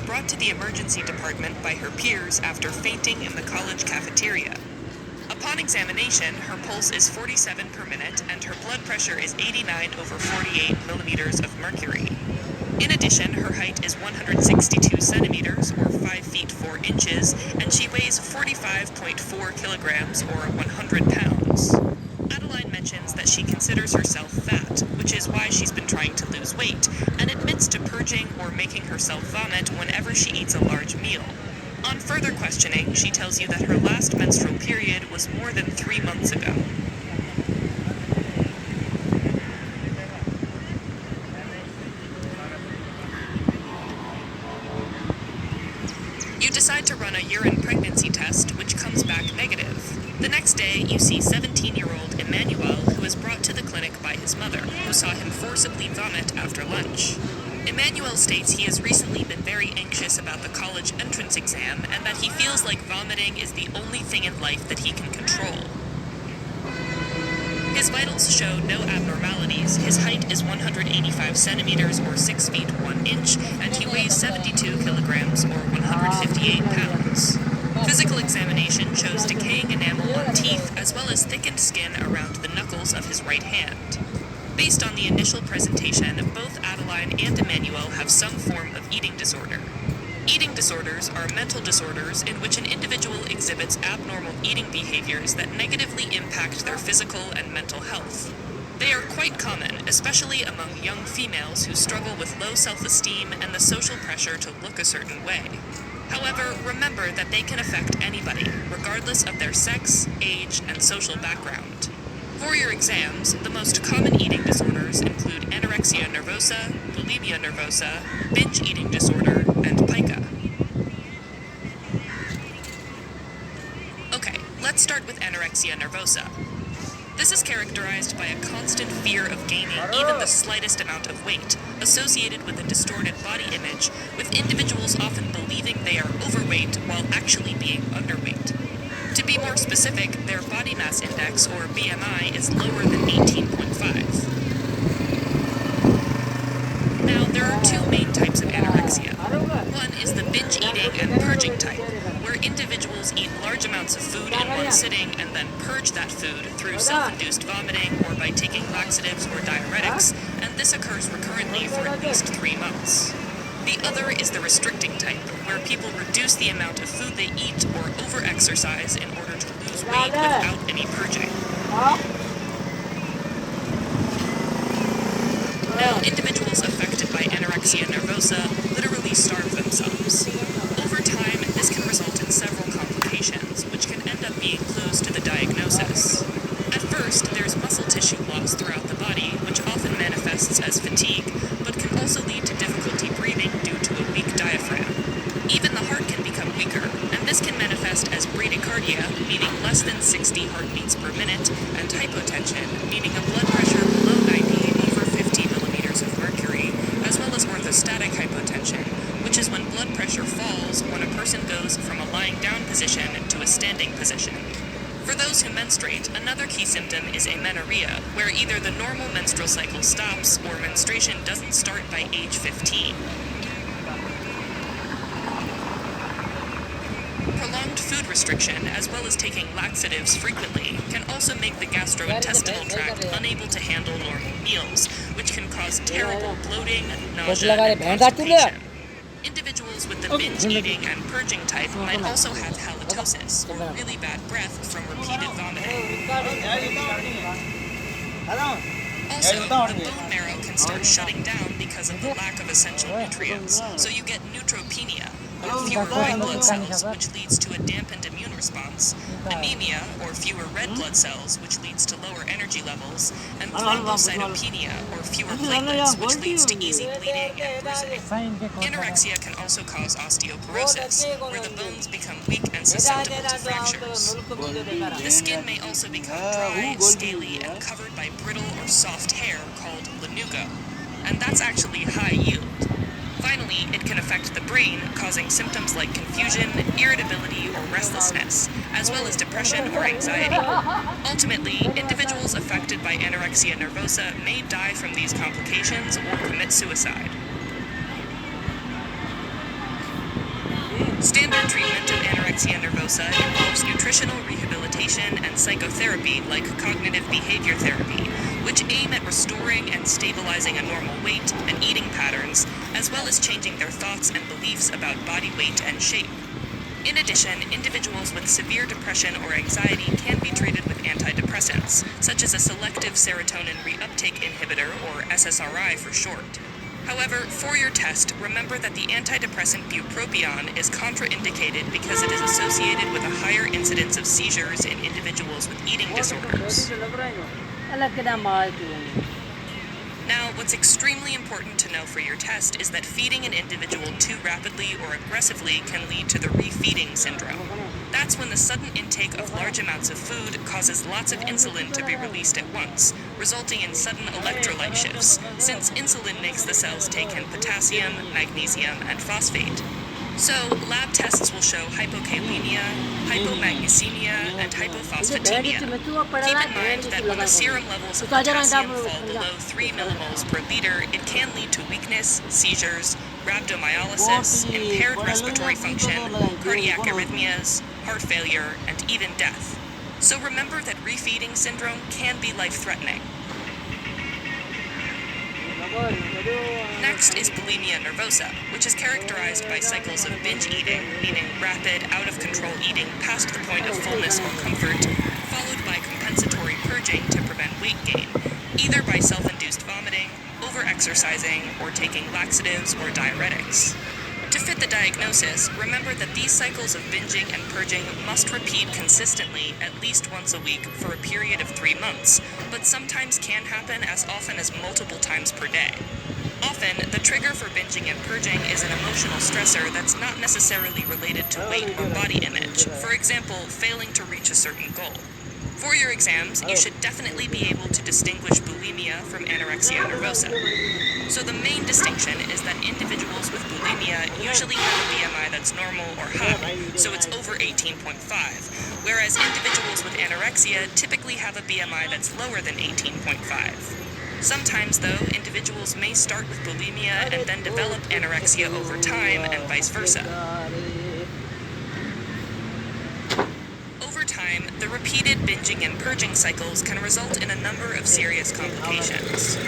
was brought to the emergency department by her peers after fainting in the college cafeteria. Upon examination, her pulse is 47 per minute and her blood pressure is 89 over 48 millimeters of mercury. In addition, her height is 162 centimeters, or 5 feet 4 inches, and she weighs 45.4 kilograms, or 100 pounds. Adeline mentions that she considers herself fat, which is why she's been trying to lose weight, and admits to purging or making herself vomit whenever she eats a large meal. On further questioning, she tells you that her last menstrual period was more than 3 months ago. You decide to run a urine pregnancy test, which comes back negative. The next day, you see 17-year-old Emmanuel, who is brought to the clinic by his mother, who saw him forcibly vomit after lunch. Emmanuel states he has recently been very anxious about the college entrance exam and that he feels like vomiting is the only thing in life that he can control. His vitals show no abnormalities. His height is 185 centimeters, or 6 feet 1 inch, and he weighs 72 kilograms, or 158 pounds. Physical examination shows decaying enamel on teeth, as well as thickened skin around the knuckles of his right hand. Based on the initial presentation, both Adeline and Emmanuel have some form of eating disorder. Eating disorders are mental disorders in which an individual exhibits abnormal eating behaviors that negatively impact their physical and mental health. They are quite common, especially among young females who struggle with low self-esteem and the social pressure to look a certain way. However, remember that they can affect anybody, regardless of their sex, age, and social background. For your exams, the most common eating disorders include anorexia nervosa, bulimia nervosa, binge eating disorder, and pica. Okay, let's start with anorexia nervosa. This is characterized by a constant fear of gaining even the slightest amount of weight, associated with a distorted body image, with individuals often believing they are overweight while actually being underweight. To be more specific, their body mass index, or BMI, is lower than 18.5. Now, there are two main types of anorexia. One is the binge eating and purging type, where individuals eat large amounts of food in one sitting and then purge that food through self-induced vomiting or by taking laxatives or diuretics, and this occurs recurrently for at least 3 months. The other is the restricting type, where people reduce the amount of food they eat or over-exercise in order to lose weight without any purging. Now, individuals affected by anorexia nervosa literally starve themselves. Over time, this can result in several complications, which can end up being clues to the diagnosis. At first, there's muscle tissue loss throughout the body, which often manifests as fatigue, but can also lead to difficulty breathing due to a weak diaphragm. Even the heart can become weaker, and this can manifest as bradycardia, meaning less than 60 heartbeats per minute, and hypotension, meaning a blood pressure below 90 over 50 millimeters of mercury, as well as orthostatic hypotension, which is when blood pressure falls when a person goes from a lying down position to a standing position. For those who menstruate, another key symptom is amenorrhea, where either the normal menstrual cycle stops or menstruation doesn't start by age 15. Prolonged food restriction, as well as taking laxatives frequently, can also make the gastrointestinal tract unable to handle normal meals, which can cause terrible bloating, nausea, and constipation. Individuals with the binge eating and purging type might also have halitosis, or really bad breath from repeated vomiting. Also, the bone marrow can start shutting down because of the lack of essential nutrients, so you get neutropenia, or fewer white blood cells, which leads to a dampened immune response, anemia, or fewer red blood cells, which leads to lower energy levels, and thrombocytopenia, or fewer platelets, which leads to easy bleeding and bruising. Anorexia can also cause osteoporosis, where the bones become weak and susceptible to fractures. The skin may also become dry, scaly, and covered by brittle or soft hair called lanugo, and that's actually high yield. Finally, it can affect the brain, causing symptoms like confusion, irritability, or restlessness, as well as depression or anxiety. Ultimately, individuals affected by anorexia nervosa may die from these complications or commit suicide. treatment of anorexia nervosa involves nutritional rehabilitation and psychotherapy like cognitive behavior therapy, which aim at restoring and stabilizing a normal weight and eating patterns, as well as changing their thoughts and beliefs about body weight and shape. In addition, individuals with severe depression or anxiety can be treated with antidepressants, such as a selective serotonin reuptake inhibitor, or SSRI for short. However, for your test, remember that the antidepressant bupropion is contraindicated because it is associated with a higher incidence of seizures in individuals with eating disorders. Now, what's extremely important to know for your test is that feeding an individual too rapidly or aggressively can lead to the refeeding syndrome. That's when the sudden intake of large amounts of food causes lots of insulin to be released at once, resulting in sudden electrolyte shifts, since insulin makes the cells take in potassium, magnesium, and phosphate. So, lab tests will show hypokalemia, hypomagnesemia, and hypophosphatemia. Keep in mind that when the serum levels of potassium fall below 3 millimoles per liter, it can lead to weakness, seizures, rhabdomyolysis, impaired respiratory function, cardiac arrhythmias, heart failure, and even death. So remember that refeeding syndrome can be life-threatening. Next is bulimia nervosa, which is characterized by cycles of binge eating, meaning rapid, out-of-control eating past the point of fullness or comfort, followed by compensatory purging to prevent weight gain, either by self-induced vomiting, over-exercising, or taking laxatives or diuretics. To fit the diagnosis, remember that these cycles of binging and purging must repeat consistently at least once a week for a period of 3 months, but sometimes can happen as often as multiple times per day. Often, the trigger for binging and purging is an emotional stressor that's not necessarily related to weight or body image, for example, failing to reach a certain goal. For your exams, you should definitely be able to distinguish bulimia from anorexia nervosa. So the main distinction is that individuals with bulimia usually have a BMI that's normal or high, so it's over 18.5, whereas individuals with anorexia typically have a BMI that's lower than 18.5. Sometimes, though, individuals may start with bulimia and then develop anorexia over time, and vice versa. Over time, the repeated binging and purging cycles can result in a number of serious complications.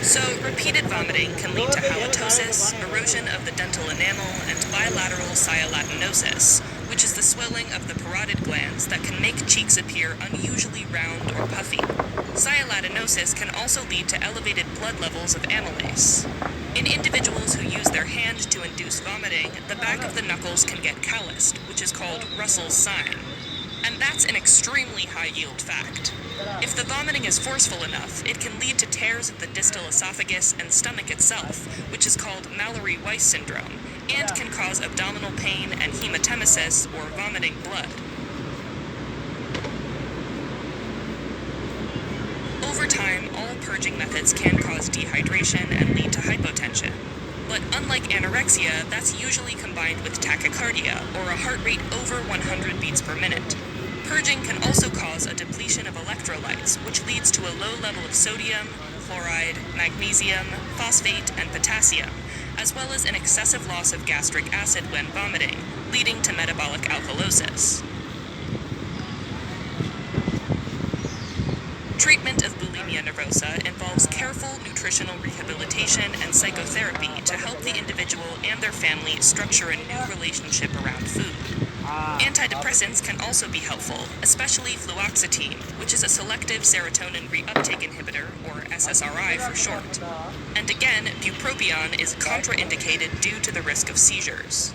So, repeated vomiting can lead to halitosis, erosion of the dental enamel, and bilateral sialatinosis, which is the swelling of the parotid glands that can make cheeks appear unusually round or puffy. Sialatinosis can also lead to elevated blood levels of amylase. In individuals who use their hand to induce vomiting, the back of the knuckles can get calloused, which is called Russell's sign. And that's an extremely high-yield fact. If the vomiting is forceful enough, it can lead to tears of the distal esophagus and stomach itself, which is called Mallory-Weiss syndrome, and can cause abdominal pain and hematemesis, or vomiting blood. Over time, all purging methods can cause dehydration and lead to hypotension. But unlike anorexia, that's usually combined with tachycardia, or a heart rate over 100 beats per minute. Purging can also cause a depletion of electrolytes, which leads to a low level of sodium, chloride, magnesium, phosphate, and potassium, as well as an excessive loss of gastric acid when vomiting, leading to metabolic alkalosis. Treatment of bulimia nervosa involves careful nutritional rehabilitation and psychotherapy to help the individual and their family structure a new relationship around food. Antidepressants can also be helpful, especially fluoxetine, which is a selective serotonin reuptake inhibitor, or SSRI for short. And again, bupropion is contraindicated due to the risk of seizures.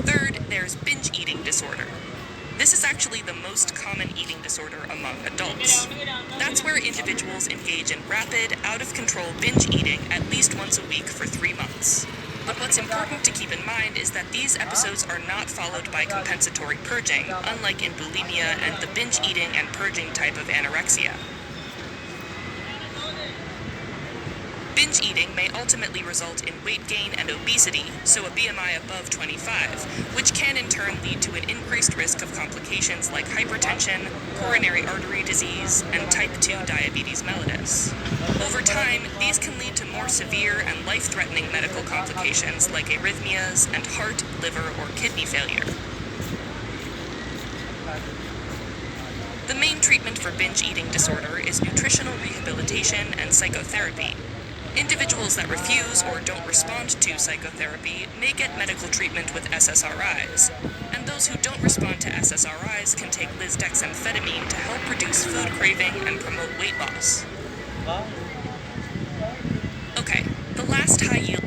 Third, there's binge eating disorder. This is actually the most common eating disorder among adults. That's where individuals engage in rapid, out-of-control binge eating at least once a week for 3 months. But what's important to keep in mind is that these episodes are not followed by compensatory purging, unlike in bulimia and the binge eating and purging type of anorexia. Binge eating may ultimately result in weight gain and obesity, so a BMI above 25, which can in turn lead to an increased risk of complications like hypertension, coronary artery disease, and type 2 diabetes mellitus. Over time, these can lead to more severe and life-threatening medical complications like arrhythmias and heart, liver, or kidney failure. The main treatment for binge eating disorder is nutritional rehabilitation and psychotherapy. Individuals that refuse or don't respond to psychotherapy may get medical treatment with SSRIs, and those who don't respond to SSRIs can take lisdexamphetamine to help reduce food craving and promote weight loss. Okay, the last high-yield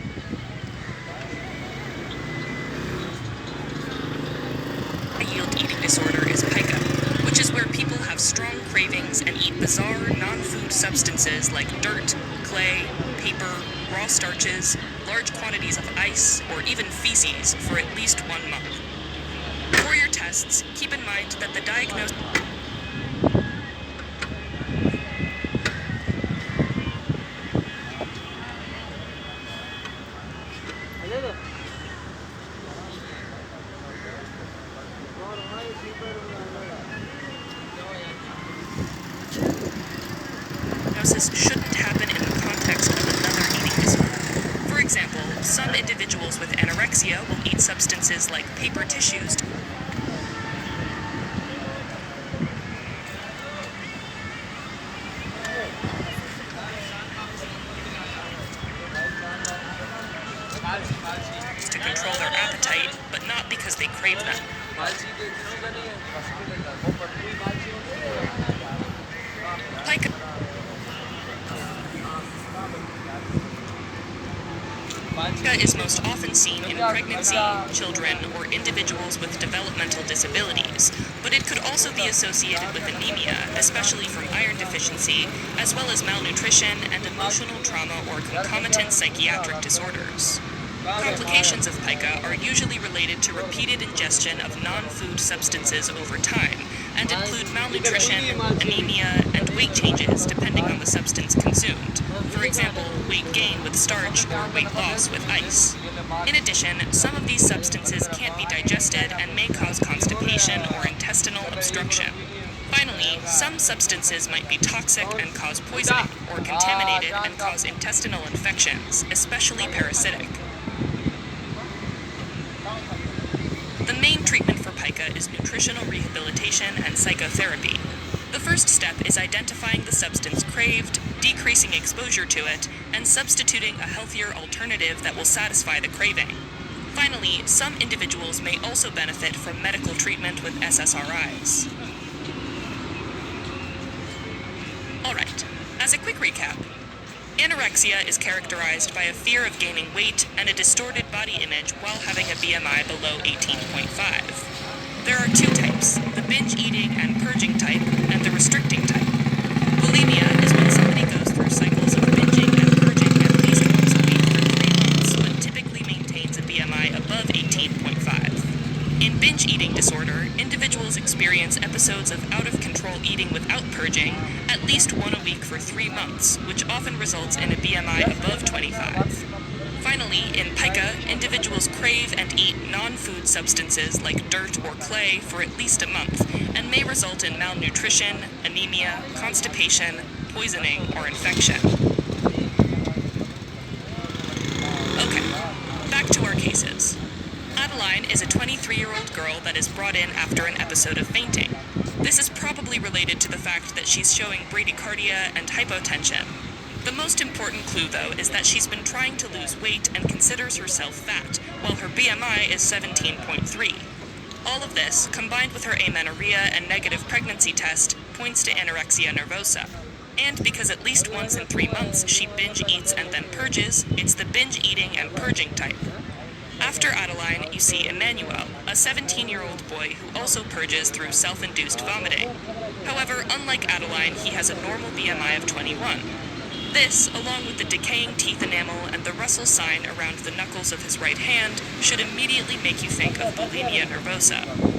eating disorder is pica, which is where people have strong cravings and eat bizarre, non-food substances like dirt, clay, paper, raw starches, large quantities of ice, or even feces for at least 1 month. For your tests, keep in mind that the diagnosis shouldn't happen in the context of another eating disorder. For example, some individuals with anorexia will eat substances like paper tissues to control their appetite, but not because they crave them. Pica is most often seen in pregnancy, children, or individuals with developmental disabilities, but it could also be associated with anemia, especially from iron deficiency, as well as malnutrition and emotional trauma or concomitant psychiatric disorders. Complications of pica are usually related to repeated ingestion of non-food substances over time, and include malnutrition, anemia, and weight changes depending on the substance consumed. For example, weight gain with starch or weight loss with ice. In addition, some of these substances can't be digested and may cause constipation or intestinal obstruction. Finally, some substances might be toxic and cause poisoning, or contaminated and cause intestinal infections, especially parasitic. The main treatment for pica is nutritional rehabilitation and psychotherapy. The first step is identifying the substance craved, decreasing exposure to it, and substituting a healthier alternative that will satisfy the craving. Finally, some individuals may also benefit from medical treatment with SSRIs. Alright, as a quick recap, anorexia is characterized by a fear of gaining weight and a distorted body image while having a BMI below 18.5. There are two types, the binge eating and purging type, and the restricting type. Bulimia is when somebody goes through cycles of binging and purging at least once a week for 3 months, but typically maintains a BMI above 18.5. In binge eating disorder, individuals experience episodes of out-of-control eating without purging at least 1 a week for 3 months, which often results in a BMI above 25. Finally, in pica, individuals crave and eat non-food substances like dirt or clay for at least a month, and may result in malnutrition, anemia, constipation, poisoning, or infection. Okay, back to our cases. Adeline is a 23-year-old girl that is brought in after an episode of fainting. This is probably related to the fact that she's showing bradycardia and hypotension. The most important clue, though, is that she's been trying to lose weight and considers herself fat, while her BMI is 17.3. All of this, combined with her amenorrhea and negative pregnancy test, points to anorexia nervosa. And because at least once in 3 months she binge eats and then purges, it's the binge eating and purging type. After Adeline, you see Emmanuel, a 17-year-old boy who also purges through self-induced vomiting. However, unlike Adeline, he has a normal BMI of 21. This, along with the decaying teeth enamel and the Russell sign around the knuckles of his right hand, should immediately make you think of bulimia nervosa.